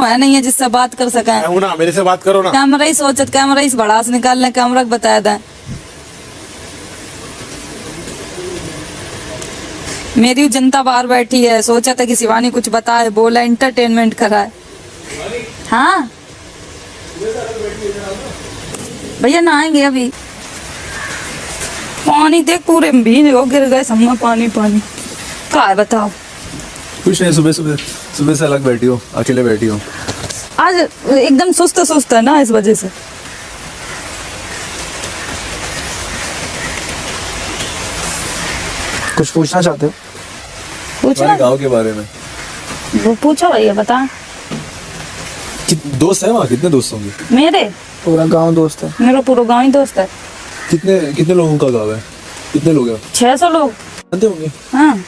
है नहीं है जिससे बात कर सके। मैं हूं ना, मेरे से बात करो ना। कैमरा ही सोचत, कैमरा ही भड़ास निकालने, कैमरा बताया था। मेरी जनता बाहर बैठी है, सोचा था कि शिवानी कुछ बताए, बोला एंटरटेनमेंट कराए। हाँ भैया नहाएंगे अभी। पानी देख पूरे भीग हो, गिर गए सब में पानी पानी। क्या है बताओ? कुछ नहीं, सुबह से अलग बैठी हो, अकेले बैठी हो। आज एकदम सुस्त सुस्त है ना, इस वजह से। कुछ पूछना चाहते हो? पूछना गाँव के बारे में वो पूछो भैया, बता। दोस्त है वहाँ? कितने दोस्त होंगे? मेरे पूरा गांव दोस्त है। मेरा पूरा गाँव ही दोस्त है। कितने लोगों का गाँव है? कितने लोग हैं? 600 लोग जानते होंगे। हाँ,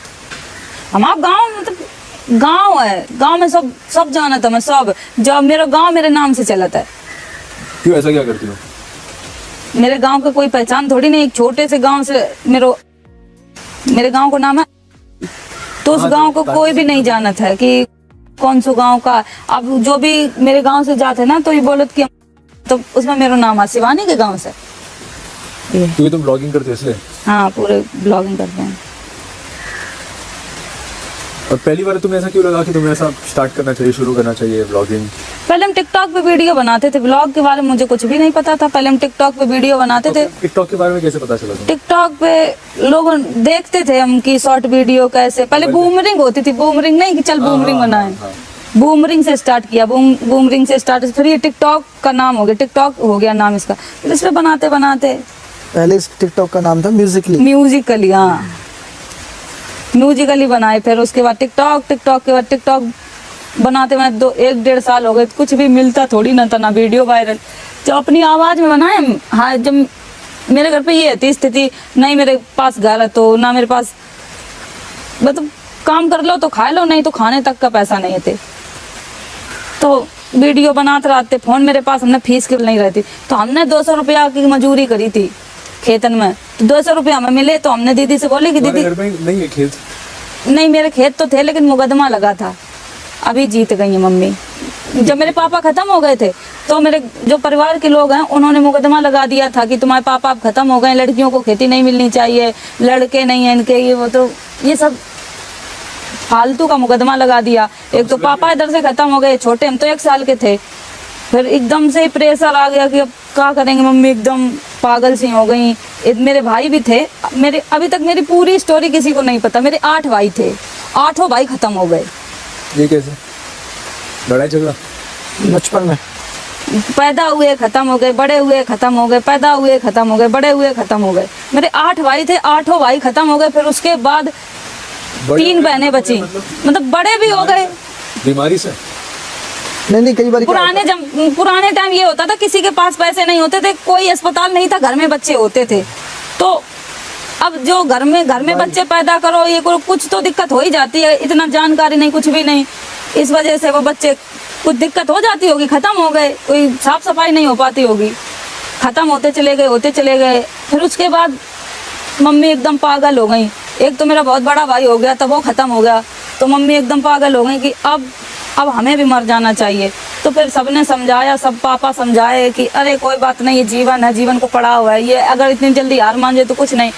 हमारा गाँव मतलब गाँव है। गाँव में सब जाना था मैं, सब। जब मेरा गाँव मेरे नाम से चलता है। क्यों, ऐसा क्या करती हो? मेरे गांव का कोई पहचान थोड़ी नहीं। एक छोटे से गांव से मेरे गांव को नाम है, तो उस गांव को कोई भी नहीं जाना था कि कौन सा गांव का। अब जो भी मेरे गांव से जाते ना, तो ये बोलत कि तो उसमें मेरा नाम है शिवानी के गांव से। क्योंकि तुम ब्लॉगिंग करते हो इसलिए? हाँ, पूरे ब्लॉगिंग करते हैं। और पहली बार तुम्हें ऐसा क्यों लगा कि तुम्हें ऐसा स्टार्ट करना चाहिए, शुरू करना चाहिए ब्लॉगिंग? पहले हम टिकटॉक पे वीडियो बनाते थे। ब्लॉग के बारे में मुझे कुछ भी नहीं पता था। पहले हम टिकटॉक पे वीडियो बनाते थे। टिकटॉक के बारे में कैसे पता चला तुम्हें? टिकटॉक पे लोग देखते थे हम की शॉर्ट वीडियो कैसे। पहले बूमरिंग होती थी, बूमरिंग नहीं कि चल बूमरिंग बनाए। बूमरिंग से स्टार्ट किया, बूमरिंग से स्टार्ट, फिर ये टिकटॉक का नाम हो गया, टिकटॉक हो गया नाम इसका। फिर इस पे बनाते बनाते पहले इस टिकटॉक का नाम था म्यूजिकली। म्यूजिकली, हाँ म्यूजिकली बनाए। फिर उसके बाद टिकटॉक के बाद टिकटॉक बनाते मैं 1-1.5 साल हो गए। कुछ भी मिलता थोड़ी ना था, ना वीडियो वायरल। जब अपनी आवाज में बनाए, हाँ, जब मेरे घर पे ये थी स्थिति, नहीं मेरे पास घर है तो ना मेरे पास, मतलब काम कर लो तो खा लो, नहीं तो खाने तक का पैसा नहीं थे। तो वीडियो बनाते रहते, फोन मेरे पास, हमने फीस की नहीं रहती, तो हमने 200 रुपया की मजूरी करी थी खेतन में। तो 200 रुपया हमें मिले, तो हमने दीदी से बोले कि दीदी, घर में नहीं है खेत? नहीं, मेरे खेत तो थे लेकिन मुकदमा लगा था। अभी जीत गई है मम्मी। जब मेरे पापा खत्म हो गए थे, तो मेरे जो परिवार के लोग हैं उन्होंने मुकदमा लगा दिया था कि तुम्हारे पापा अब खत्म हो गए, लड़कियों को खेती नहीं मिलनी चाहिए, लड़के नहीं है इनके, ये वो। तो ये सब फालतू का मुकदमा लगा दिया। एक तो पापा इधर से खत्म हो गए, छोटे हम तो 1 साल के थे। फिर एकदम से प्रेशर आ गया कि अब क्या करेंगे, मम्मी एकदम पागल सी हो गई। मेरे भाई भी थे मेरे, अभी तक मेरी पूरी स्टोरी किसी को नहीं पता। मेरे 8 भाई थे, 8 भाई खत्म हो गए। ये कैसे? लड़ाई झगड़ा? बचपन में पैदा हुए खत्म हो गए, बड़े हुए खत्म हो गए, पैदा हुए खत्म हो गए, बड़े हुए खत्म हो गए। मेरे 8 भाई थे, 8 भाई खत्म हो गए। फिर उसके बाद 3 बहनें बची, मतलब बड़े भी हो गए बीमारी से। नहीं, कई बार पुराने टाइम ये होता था, किसी के पास पैसे नहीं होते थे, कोई अस्पताल नहीं था, घर में बच्चे होते थे। तो अब जो घर में बच्चे पैदा करो, ये करो, कुछ तो दिक्कत हो ही जाती है। इतना जानकारी नहीं, कुछ भी नहीं, इस वजह से वो बच्चे कुछ दिक्कत हो जाती होगी, खत्म हो गए। कोई साफ सफाई नहीं हो पाती होगी, खत्म होते चले गए। फिर उसके बाद मम्मी एकदम पागल हो गई। एक तो मेरा बहुत बड़ा भाई हो गया, तब वो खत्म हो गया, तो मम्मी एकदम पागल हो गई कि अब हमें भी मर जाना चाहिए। तो फिर सबने समझाया, सब पापा समझाए कि अरे कोई बात नहीं, ये जीवन है, जीवन को पड़ा हुआ है, ये अगर इतनी जल्दी हार मान जाए तो कुछ नहीं।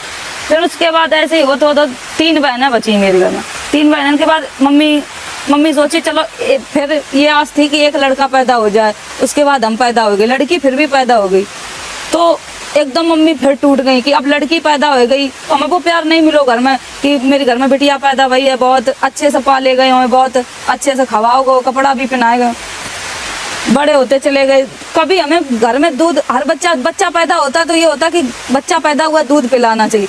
फिर उसके बाद ऐसे ही हो तो 3 बहनें बची मेरे घर में। 3 बहनों के बाद मम्मी सोची चलो फिर ये आस थी कि एक लड़का पैदा हो जाए। उसके बाद हम पैदा हो गए, लड़की फिर भी पैदा हो गई। तो एकदम मम्मी फिर टूट गई कि अब लड़की पैदा हो गई तो हमें वो प्यार नहीं मिलो घर में कि मेरे घर में बिटिया पैदा हुई है, बहुत अच्छे से पाले गए, हमें बहुत अच्छे से खवाओगे, कपड़ा भी पहनाए गए, बड़े होते चले गए। कभी हमें घर में दूध, हर बच्चा पैदा होता तो ये होता कि बच्चा पैदा हुआ दूध पिलाना चाहिए।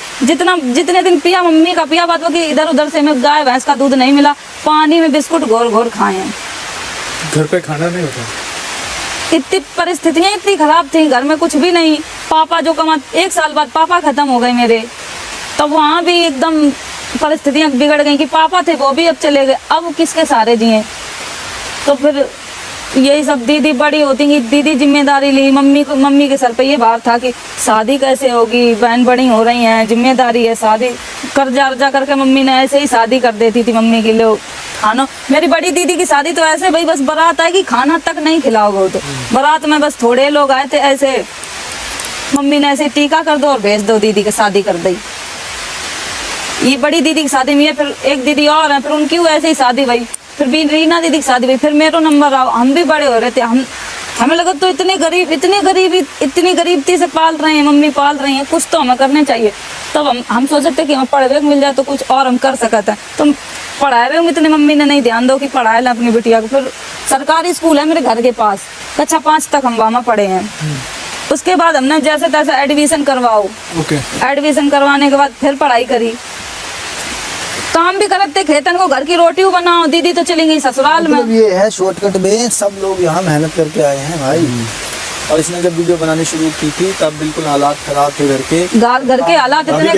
जितने दिन पिया मम्मी का पिया, बात कि इधर उधर से हमें गाय भैंस का दूध नहीं मिला, पानी में बिस्कुट घोर खाए हैं। घर पे खाना नहीं होता? इतनी परिस्थितियां इतनी खराब थी, घर में कुछ भी नहीं। पापा जो 1 साल बाद पापा खत्म हो गए मेरे, तब वहाँ भी एकदम परिस्थितियां बिगड़ गई कि पापा थे वो भी अब चले गए, अब किसके सहारे जिए। तो फिर यही सब दीदी बड़ी होती गई, दीदी जिम्मेदारी ली। मम्मी के सर पे ये भार था कि शादी कैसे होगी, बहन बड़ी हो रही हैं, जिम्मेदारी है, शादी कर्जा करके मम्मी ने ऐसे ही शादी कर देती थी मम्मी के लिए। खाना, मेरी बड़ी दीदी की शादी तो ऐसे भाई बस बारात आएगी खाना तक नहीं खिलाओगे, तो बारात में बस थोड़े लोग आए थे, ऐसे मम्मी ने ऐसे टीका कर दो और भेज दो, दीदी की शादी कर दी। ये बड़ी दीदी की शादी में है, फिर एक दीदी और है, फिर उनकी हुई ऐसे ही शादी भाई, फिर भी रीना दीदी की शादी हुई, फिर मेरा नंबर आओ, हम भी बड़े हो रहे थे, हमें लगा तो इतनी गरीबी से पाल रहे हैं, मम्मी पाल रही हैं, कुछ तो हमें करने चाहिए। तब हम सोच सकते कि हमें पढ़े मिल जाए तो कुछ और हम कर सकते हैं। तो पढ़ाए हुए इतनी मम्मी ने नहीं ध्यान दो कि पढ़ाए ला अपनी बिटिया को। फिर सरकारी स्कूल है मेरे घर के पास, कक्षा 5 तक हम वहाँ पढ़े हैं। उसके बाद हमने जैसे तैसे एडमिशन करवाओ, एडमिशन करवाने के बाद फिर पढ़ाई करी, काम भी करते खेतन को, घर की रोटी बनाओ। दीदी तो चली गई ससुराल में। ये है शॉर्टकट में, सब लोग यहाँ मेहनत करके आए हैं भाई। और इसने जब वीडियो बनानी शुरू की थी तब बिल्कुल हालात खराब थे घर के हालात इतने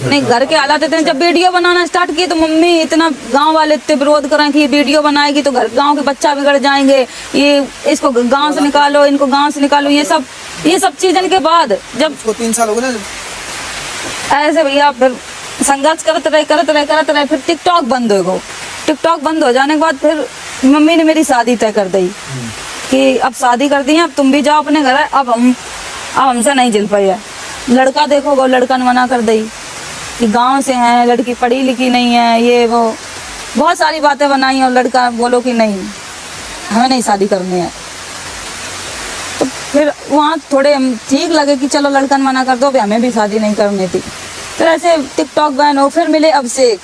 नहीं, घर के हालात इतने। जब वीडियो बनाना स्टार्ट किए तो मम्मी इतना, गांव वाले इतने विरोध करें कि ये वीडियो बनाएगी तो घर गांव के बच्चा बिगड़ जाएंगे, ये इसको गांव से निकालो, इनको गांव से निकालो, ये सब चीजन के बाद जब 3 साल हो गए ना ऐसे भैया फिर संघर्ष करते रहे, फिर टिकटॉक बंद हो गो। टिकटॉक बंद हो जाने के बाद फिर मम्मी ने मेरी शादी तय कर दी कि अब शादी कर दी है, अब तुम भी जाओ अपने घर। अब हमसे नहीं झेल पाई है। लड़का देखोगे, लड़का ने मना कर दी कि गांव से है, लड़की पढ़ी लिखी नहीं है, ये वो बहुत सारी बातें बनाई, और लड़का बोलो कि नहीं हमें नहीं शादी करनी है। तो फिर वहाँ थोड़े ठीक लगे कि चलो लड़का ने मना कर दो, भी हमें भी शादी नहीं करनी थी। फिर ऐसे टिकटॉक बैन हो, फिर मिले अभिषेक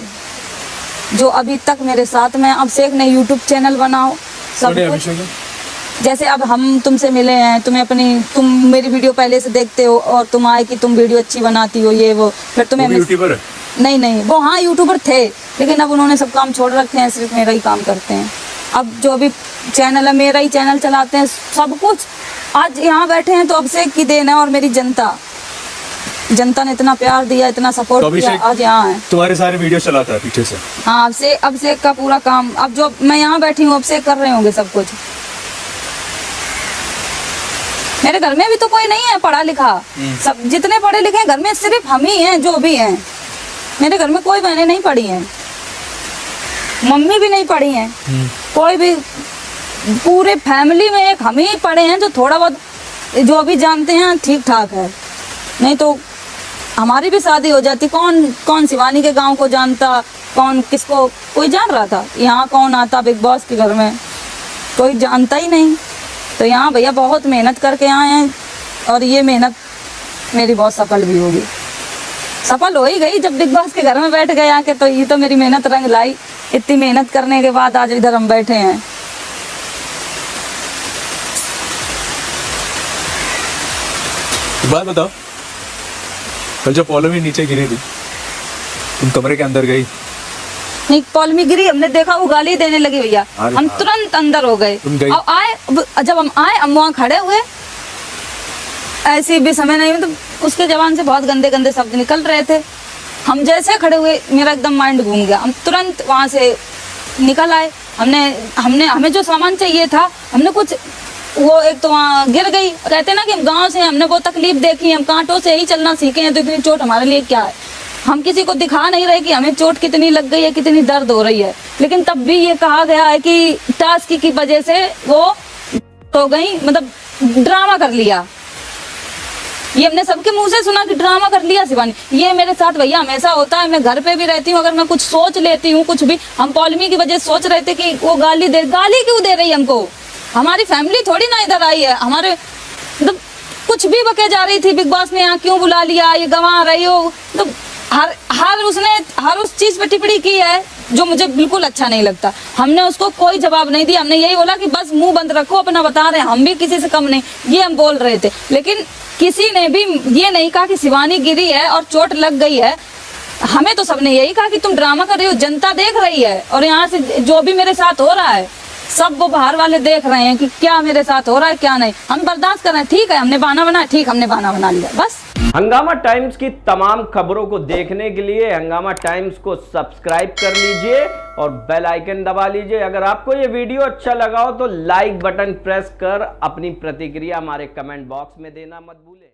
जो अभी तक मेरे साथ में। अभिषेक ने यूट्यूब चैनल बनाओ सब कुछ, जैसे अब हम तुमसे मिले हैं, तुम मेरी वीडियो पहले से देखते हो और तुम आए कि तुम वीडियो अच्छी बनाती हो, ये वो, फिर तुम्हें यूट्यूबर नहीं वो हाँ यूट्यूबर थे, लेकिन अब उन्होंने सब काम छोड़ रखे हैं, सिर्फ मेरा ही काम करते हैं। अब जो भी चैनल है मेरा ही चैनल चलाते हैं, सब कुछ। आज यहाँ बैठे हैं तो अभिषेक की देन है, और मेरी जनता ने इतना प्यार दिया, इतना सपोर्ट किया, आज यहाँ है। तुम्हारे सारे वीडियो चलाता है पीछे से? हाँ, अभिषेक का पूरा काम। अब जो मैं यहाँ बैठी हूँ अभिषेक कर रहे होंगे सब कुछ। मेरे घर में भी तो कोई नहीं है पढ़ा लिखा, सब जितने पढ़े लिखे हैं घर में सिर्फ हम ही हैं जो भी हैं। मेरे घर में कोई बहनें नहीं पढ़ी हैं, मम्मी भी नहीं पढ़ी हैं, कोई भी, पूरे फैमिली में एक हम ही पढ़े हैं जो थोड़ा बहुत जो भी जानते हैं ठीक ठाक है। नहीं तो हमारी भी शादी हो जाती, कौन शिवानी के गांव को जानता, कौन किसको कोई जान रहा था? यहाँ कौन आता बिग बॉस के घर में? कोई जानता ही नहीं। तो यहाँ भैया बहुत मेहनत करके आए हैं, और ये मेहनत मेरी बहुत सफल भी होगी, सफल हो ही गई। जब बिग बॉस के घर में बैठ गए आके तो ये तो मेरी मेहनत रंग लाई। इतनी मेहनत करने के बाद आज इधर हम बैठे हैं। बात बताओ, कल जब पॉलमी नीचे गिरी थी, तुम कमरे के अंदर गई? नहीं, पॉलमी गिरी, हमने देखा वो गाली देने लगी भैया, हम तुरंत अंदर हो गए। और जब हम आए, हम वहाँ खड़े हुए, ऐसे भी समय नहीं, मतलब उसके जबान से बहुत गंदे गंदे शब्द निकल रहे थे। हम जैसे खड़े हुए मेरा एकदम माइंड घूम गया, हम तुरंत वहाँ से निकल आए। हमें जो सामान चाहिए था, हमने कुछ, वो एक तो वहाँ गिर गई। कहते ना कि हम गाँव से, हमने वो तकलीफ देखी, हम कांटों से ही चलना सीखे हैं, तो इतनी चोट हमारे लिए क्या है? हम किसी को दिखा नहीं रहे कि हमें चोट कितनी लग गई है, कितनी दर्द हो रही है, लेकिन तब भी ये कहा गया है कि टास्क की वजह से वो हो गई, मतलब ड्रामा कर लिया। ये हमने सबके मुंह से सुना कि ड्रामा कर लिया शिवानी। ये मेरे साथ भैया हमेशा होता है। मैं घर पे भी रहती हूँ, अगर मैं कुछ सोच लेती हूँ, कुछ भी, हम पॉलमी की वजह सोच रहे थे कि वो गाली क्यों दे रही है हमको? हमारी फैमिली थोड़ी ना इधर आई है, हमारे मतलब कुछ भी बके जा रही थी, बिग बॉस ने यहाँ क्यों बुला लिया, ये गंवा रही हो, तो हर उस चीज पे टिप्पणी की है जो मुझे बिल्कुल अच्छा नहीं लगता। हमने उसको कोई जवाब नहीं दिया, हमने यही बोला कि बस मुंह बंद रखो, अपना बता रहे हैं, हम भी किसी से कम नहीं, ये हम बोल रहे थे। लेकिन किसी ने भी ये नहीं कहा कि शिवानी गिरी है और चोट लग गई है। हमें तो सबने यही कहा कि तुम ड्रामा कर रही हो, जनता देख रही है, और यहाँ से जो भी मेरे साथ हो रहा है सब वो बाहर वाले देख रहे हैं कि क्या मेरे साथ हो रहा है क्या नहीं। हम बर्दाश्त कर रहे हैं, ठीक है, हमने बहाना बनाया, ठीक, हमने बहाना बना लिया बस। हंगामा टाइम्स की तमाम खबरों को देखने के लिए हंगामा टाइम्स को सब्सक्राइब कर लीजिए और बेल आइकन दबा लीजिए। अगर आपको ये वीडियो अच्छा लगा हो तो लाइक बटन प्रेस कर अपनी प्रतिक्रिया हमारे कमेंट बॉक्स में देना मत भूलें।